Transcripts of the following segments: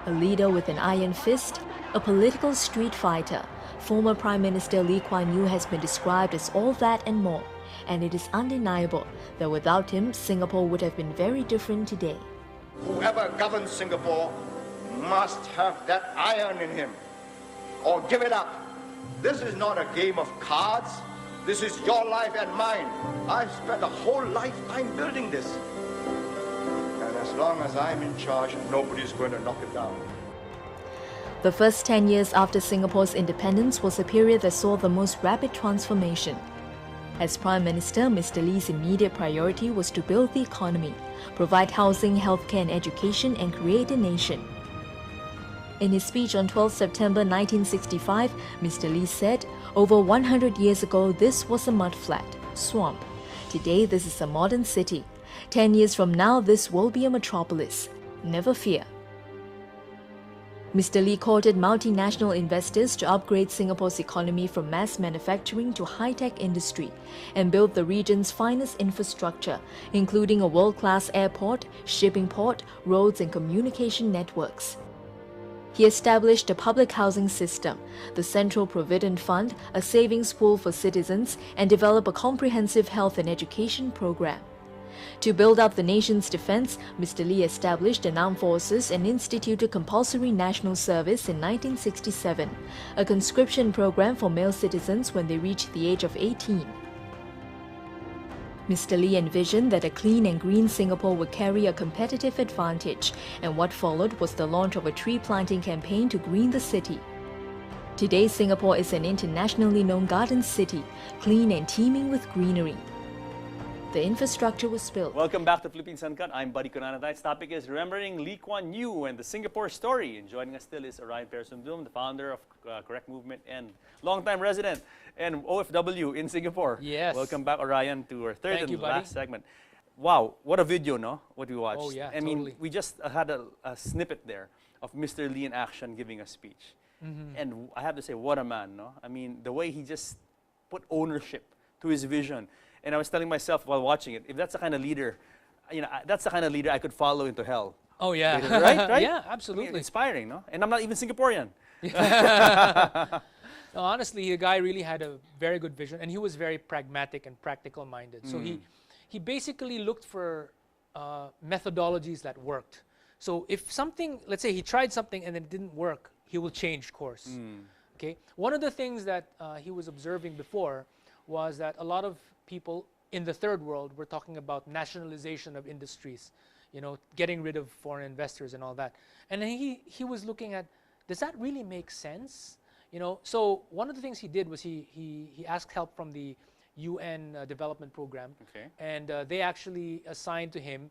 A leader with an iron fist, a political street fighter, former Prime Minister Lee Kuan Yew has been described as all that and more, and it is undeniable that without him, Singapore would have been very different today. Whoever governs Singapore must have that iron in him, or give it up. This is not a game of cards. This is your life and mine. I've spent a whole lifetime building this. And as long as I'm in charge, nobody's going to knock it down. The first 10 years after Singapore's independence was a period that saw the most rapid transformation. As Prime Minister, Mr. Lee's immediate priority was to build the economy, provide housing, healthcare and education, and create a nation. In his speech on 12 September 1965, Mr. Lee said, "Over 100 years ago, this was a mudflat, swamp. Today, this is a modern city. 10 years from now, this will be a metropolis. Never fear." Mr. Lee courted multinational investors to upgrade Singapore's economy from mass manufacturing to high-tech industry and build the region's finest infrastructure, including a world-class airport, shipping port, roads and communication networks. He established a public housing system, the Central Provident Fund, a savings pool for citizens, and developed a comprehensive health and education program. To build up the nation's defense, Mr. Lee established an armed forces and instituted compulsory national service in 1967, a conscription program for male citizens when they reached the age of 18. Mr. Lee envisioned that a clean and green Singapore would carry a competitive advantage, and what followed was the launch of a tree planting campaign to green the city. Today, Singapore is an internationally known garden city, clean and teeming with greenery. The infrastructure was built. Welcome back to Philippines Uncut. I'm Buddy Kunana. Tonight's topic is remembering Lee Kuan Yew and the Singapore story. And joining us still is Orion Persson-Bloom, the founder of Correct Movement and longtime resident and OFW in Singapore. Yes. Welcome back, Orion, to our third Thank and you, buddy. last segment. Wow, what a video, no? What we watched. Oh, yeah, I mean, totally. we just had a snippet there of Mr. Lee in action giving a speech. And I have to say, what a man, no? I mean, the way he just put ownership to his vision. And I was telling myself while watching it, if that's the kind of leader, you know, that's the kind of leader I could follow into hell. Oh, yeah. Later, right? Yeah, I absolutely. mean, inspiring, no? And I'm not even Singaporean. No, honestly, the guy really had a very good vision, and he was very pragmatic and practical minded. So he basically looked for methodologies that worked. So if something, let's say he tried something and it didn't work, he will change course. Okay. One of the things that he was observing before was that a lot of people in the third world were talking about nationalization of industries, you know, getting rid of foreign investors and all that. And then he was looking at, does that really make sense? You know, so one of the things he did was he asked help from the UN development program. Okay. And they actually assigned to him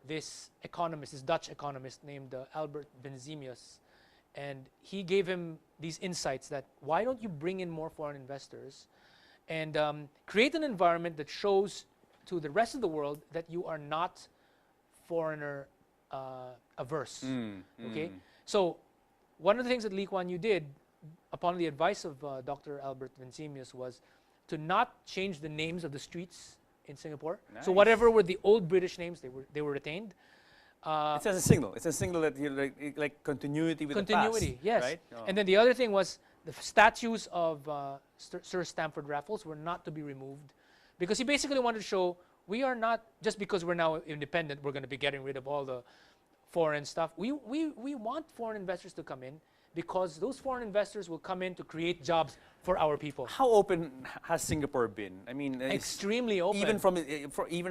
this economist, this Dutch economist named Albert Benzemius. And he gave him these insights that why don't you bring in more foreign investors and create an environment that shows to the rest of the world that you are not foreigner averse. Okay, so one of the things that Lee Kuan Yew did, upon the advice of Dr. Albert Benzemius, was to not change the names of the streets in Singapore. Nice. So whatever were the old British names, they were retained. It's a signal. It's a signal that you like continuity with the past. Continuity, yes. Right? Oh. And then the other thing was the statues of Sir Stamford Raffles were not to be removed, because he basically wanted to show we are not, just because we're now independent, we're going to be getting rid of all the foreign stuff. We want foreign investors to come in, because those foreign investors will come in to create jobs for our people. How open has Singapore been? I mean, Extremely open. Even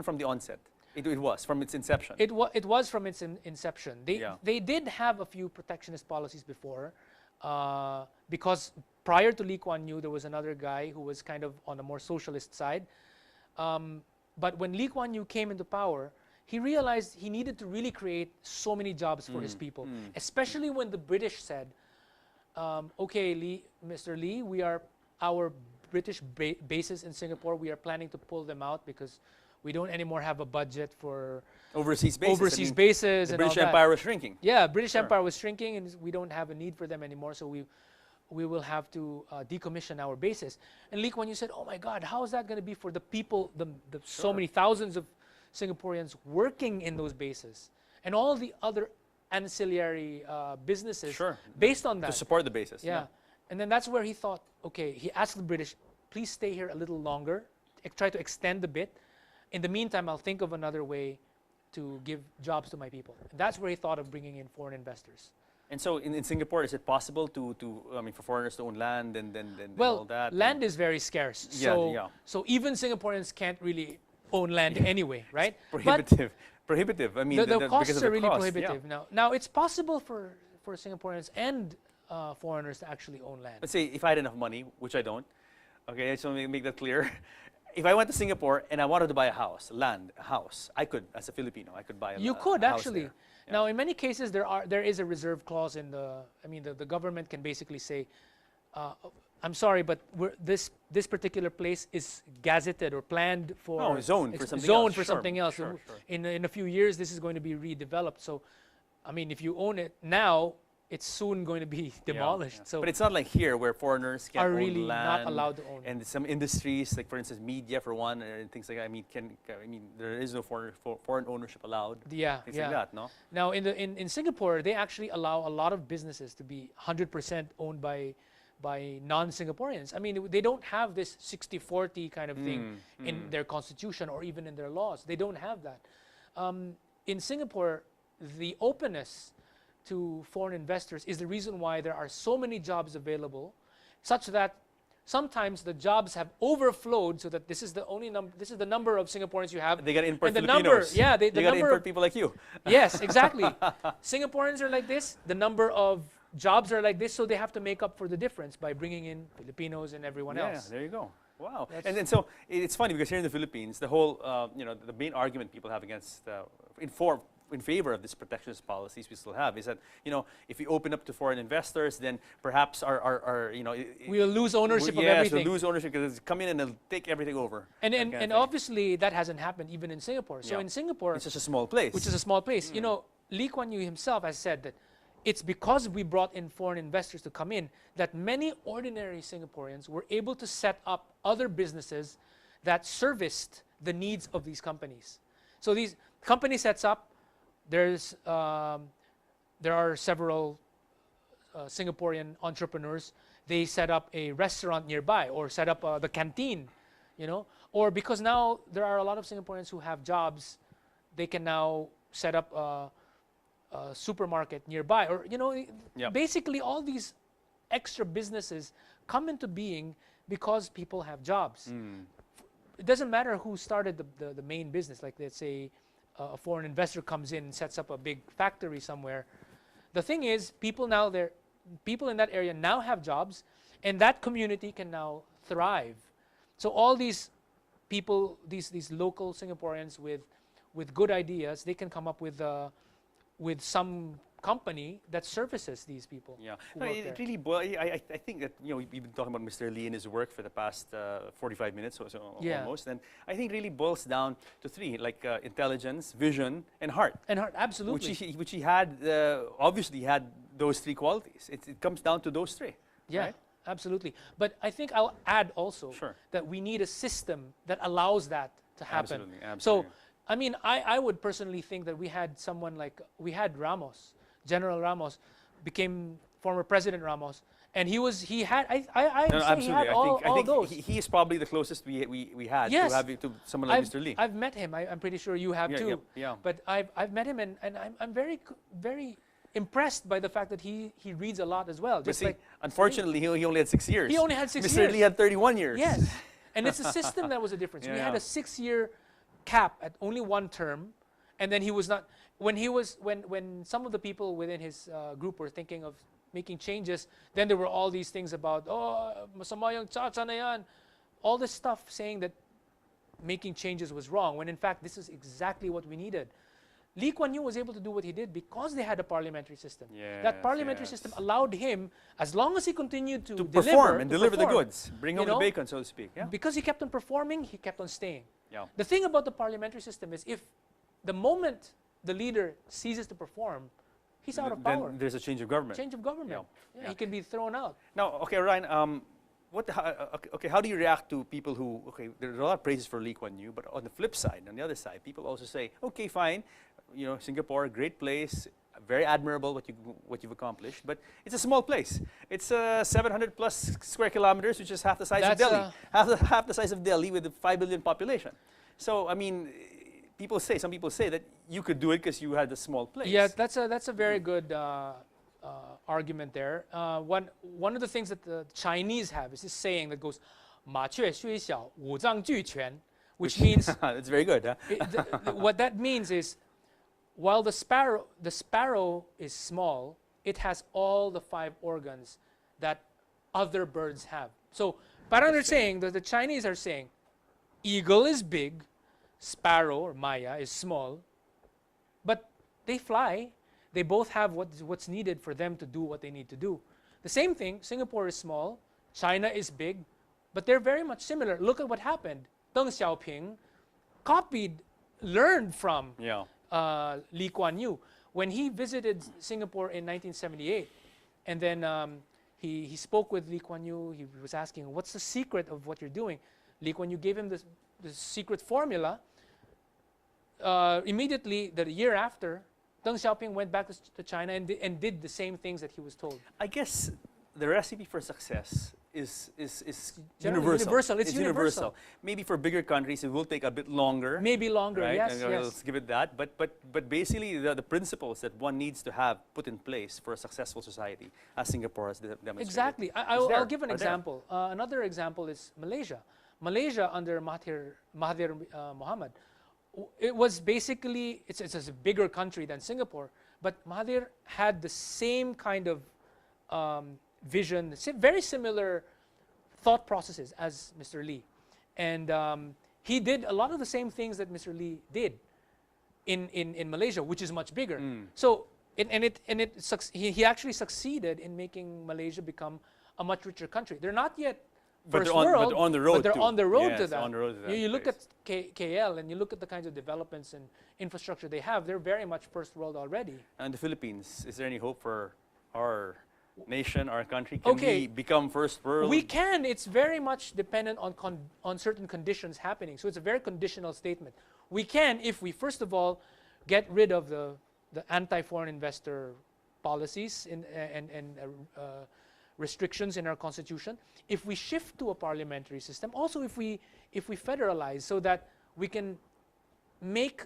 from the onset. It was from its inception. It was from its inception. Yeah. They did have a few protectionist policies before, because prior to Lee Kuan Yew, there was another guy who was kind of on the more socialist side. But when Lee Kuan Yew came into power, he realized he needed to really create so many jobs for his people, especially when the British said, okay, Mr. Lee, our British bases in Singapore, we are planning to pull them out because we don't anymore have a budget for overseas bases. Overseas bases the and all British that. Empire was shrinking. Yeah, British Empire was shrinking, and we don't have a need for them anymore. So we will have to decommission our bases. And Lee Kuan Yew said, "Oh my God, how is that going to be for the people, so many thousands of Singaporeans working in those bases, and all the other ancillary businesses Sure. based on To that. support the bases. Yeah. And then that's where he thought, okay, he asked the British, please stay here a little longer, try to extend a bit. In the meantime, I'll think of another way to give jobs to my people. And that's where he thought of bringing in foreign investors. And so in Singapore, is it possible I mean, for foreigners to own land and Well, all that? land is very scarce. So even Singaporeans can't really own land anyway, right? Prohibitive. Prohibitive. I mean, The because costs of the are really cost, prohibitive yeah. now. It's possible for Singaporeans and foreigners to actually own land. Let's say if I had enough money, which I don't, okay, I just want to make that clear. If I went to Singapore and I wanted to buy a house, a house, I could, as a Filipino, I could buy You a could house actually. there. Yeah. Now, in many cases, there is a reserve clause in the. I mean, the government can basically say, "I'm sorry, but this particular place is gazetted or planned for zoned for something zoned else. for Sure, something else. sure. In a few years, this is going to be redeveloped. So, I mean, if you own it now, it's soon going to be demolished. Yeah. So, But it's not like here where foreigners can are own really land. not allowed to own it. And some industries, like for instance, media for one, and things like that. I mean, there is no foreign ownership allowed. Yeah, Things yeah. like that, no? Now, in Singapore, they actually allow a lot of businesses to be 100% owned by non-Singaporeans. I mean, they don't have this 60-40 kind of thing in their constitution or even in their laws. They don't have that. In Singapore, the openness to foreign investors is the reason why there are so many jobs available, such that sometimes the jobs have overflowed, so that this is the only number. This is the number of Singaporeans you have. They got to import and the Filipinos. number, yeah, they the got to number. import people like you. Yes, exactly. Singaporeans are like this. The number of jobs are like this, so they have to make up for the difference by bringing in Filipinos and everyone else. Yeah, there you go. Wow. That's- And so it's funny because here in the Philippines, the whole, the main argument people have against, in favor of this protectionist policies we still have is that, if we open up to foreign investors, then perhaps We'll lose ownership of everything. We'll lose ownership because they'll come in and they'll take everything over. And that kind of thing. obviously that hasn't happened even in Singapore. So Yeah. in Singapore, It's such a small place. which is a small place, Lee Kuan Yew himself has said that it's because we brought in foreign investors to come in that many ordinary Singaporeans were able to set up other businesses that serviced the needs of these companies. So these company sets up. There are several Singaporean entrepreneurs. They set up a restaurant nearby or set up the canteen, or because now there are a lot of Singaporeans who have jobs, they can now set up a supermarket nearby, or Yep. basically all these extra businesses come into being because people have jobs. It doesn't matter who started the main business. Like, let's say a foreign investor comes in and sets up a big factory somewhere. The thing is, people in that area now have jobs, and that community can now thrive. So all these people, these local Singaporeans with good ideas, they can come up with some company that services these people. Yeah, who no, work it there. really. I think that we've been talking about Mr. Lee and his work for the past 45 minutes or so Yeah. almost, and I think it really boils down to three, like intelligence, vision, and heart. And absolutely. Which he had. Obviously, he had those three qualities. It comes down to those three. Yeah, right? absolutely. But I think I'll add also Sure. that we need a system that allows that to happen. Absolutely, So, absolutely. I mean, I would personally think that we had Ramos, General Ramos, became former President Ramos, and he had No, say he absolutely. had I think those. he is probably the closest we had Yes. to have to someone like Mr. Lee. I've met him. I'm pretty sure you have Yeah, too. yeah. But I've met him, and I'm very impressed by the fact that he reads a lot as well. But Just see, like unfortunately, he only had 6 years. He only had 6 Mr. years. Lee had 31 years. Yes, and it's a system that was a difference. We Yeah, had yeah. a 6-year cap at only one term, and then he was not. When some of the people within his group were thinking of making changes, then there were all these things about masama yung tsa-tsa na yan, all this stuff saying that making changes was wrong, when in fact this is exactly what we needed. Lee Kuan Yew was able to do what he did because they had a parliamentary system. That parliamentary Yes. system allowed him, as long as he continued to perform and deliver the perform, goods, bring home you the know, bacon, so to speak. Yeah. because he kept on performing, he kept on staying. Yeah. The thing about the parliamentary system is, if the moment the leader ceases to perform, he's out of power. Then there's a change of government. Change of government. Yeah. He can be thrown out. Now, okay, Ryan. How do you react to people who? Okay, there's a lot of praises for Lee Kuan Yew, but on the flip side, on the other side, people also say, okay, fine, Singapore, great place, very admirable what you've accomplished, but it's a small place. It's 700 plus square kilometers, which is half the size of Delhi. Half the size of Delhi with a 5 billion population. So, I mean, some people say that you could do it because you had a small place. Yeah, that's a very good argument there. One of the things that the Chinese have is this saying that goes, 麻雀虽小，五脏俱全, which means it's very good. Huh? what that means is, while the sparrow is small, it has all the 5 organs that other birds have. So, parang they're saying that the Chinese are saying, eagle is big, sparrow or Maya is small, but they fly. They both have what's needed for them to do what they need to do. The same thing, Singapore is small, China is big, but they're very much similar. Look at what happened. Deng Xiaoping learned from Lee Kuan Yew. When he visited Singapore in 1978, and then he spoke with Lee Kuan Yew, he was asking, what's the secret of what you're doing? Lee Kuan Yew gave him the secret formula. Immediately, the year after, Deng Xiaoping went back to China and did the same things that he was told. I guess the recipe for success is universal. It's universal. Maybe for bigger countries, it will take a bit longer. Maybe longer, right? yes. Let's give it that. But basically, the principles that one needs to have put in place for a successful society, as Singapore has demonstrated. Exactly. I'll give an example. Another example is Malaysia. Malaysia under Mahathir Mohamad, it was basically, it's a bigger country than Singapore, but Mahathir had the same kind of vision, very similar thought processes as Mr. Lee. And he did a lot of the same things that Mr. Lee did in Malaysia, which is much bigger. So, he actually succeeded in making Malaysia become a much richer country. They're not yet first world, but on the road, they're on the road yes, to that. On the road to that you look at KL and you look at the kinds of developments and infrastructure they have, they're very much first world already. And the Philippines, is there any hope for our nation, our country? Can we become first world? We can. It's very much dependent on certain conditions happening. So it's a very conditional statement. We can if we, first of all, get rid of the anti-foreign investor policies and restrictions in our constitution. If we shift to a parliamentary system, also if we federalize so that we can make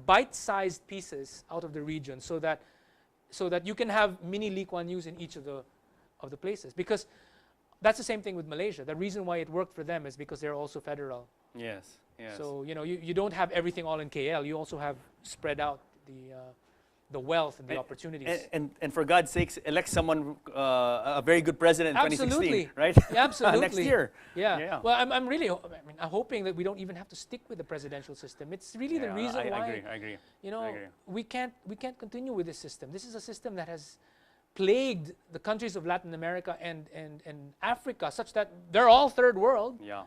bite-sized pieces out of the region, so that you can have mini Lee Kuan Yews in each of the places. Because that's the same thing with Malaysia. The reason why it worked for them is because they're also federal. Yes, yes. So you don't have everything all in KL. You also have spread out the wealth and the opportunities. And for God's sakes, elect someone, a very good president in 2016, right? Absolutely. Next year. Yeah. Well, I'm really, I'm hoping that we don't even have to stick with the presidential system. It's really the reason why. I agree. We can't continue with this system. This is a system that has plagued the countries of Latin America and Africa, such that they're all third world. Yeah.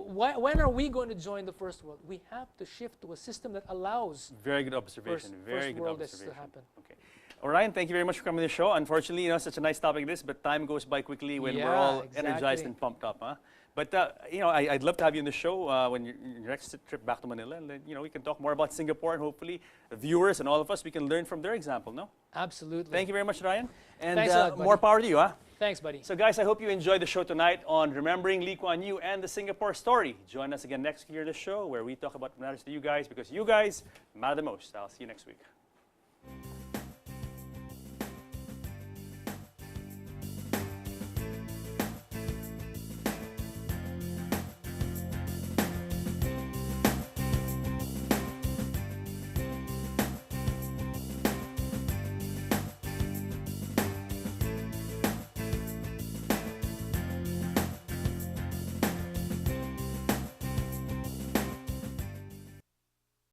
When are we going to join the first world? We have to shift to a system that allows very good observation. Very good observation. To happen. Okay. Orion, thank you very much for coming to the show. Unfortunately, such a nice topic this, but time goes by quickly when we're all energized and pumped up. Huh? But I'd love to have you on the show when your next trip back to Manila, and then we can talk more about Singapore, and hopefully the viewers and all of us, we can learn from their example. No? Absolutely. Thank you very much, Ryan. And thanks a lot, buddy. More power to you, huh? Thanks, buddy. So guys, I hope you enjoyed the show tonight on Remembering Lee Kuan Yew and the Singapore story. Join us again next year on the show where we talk about what matters to you guys, because you guys matter the most. I'll see you next week.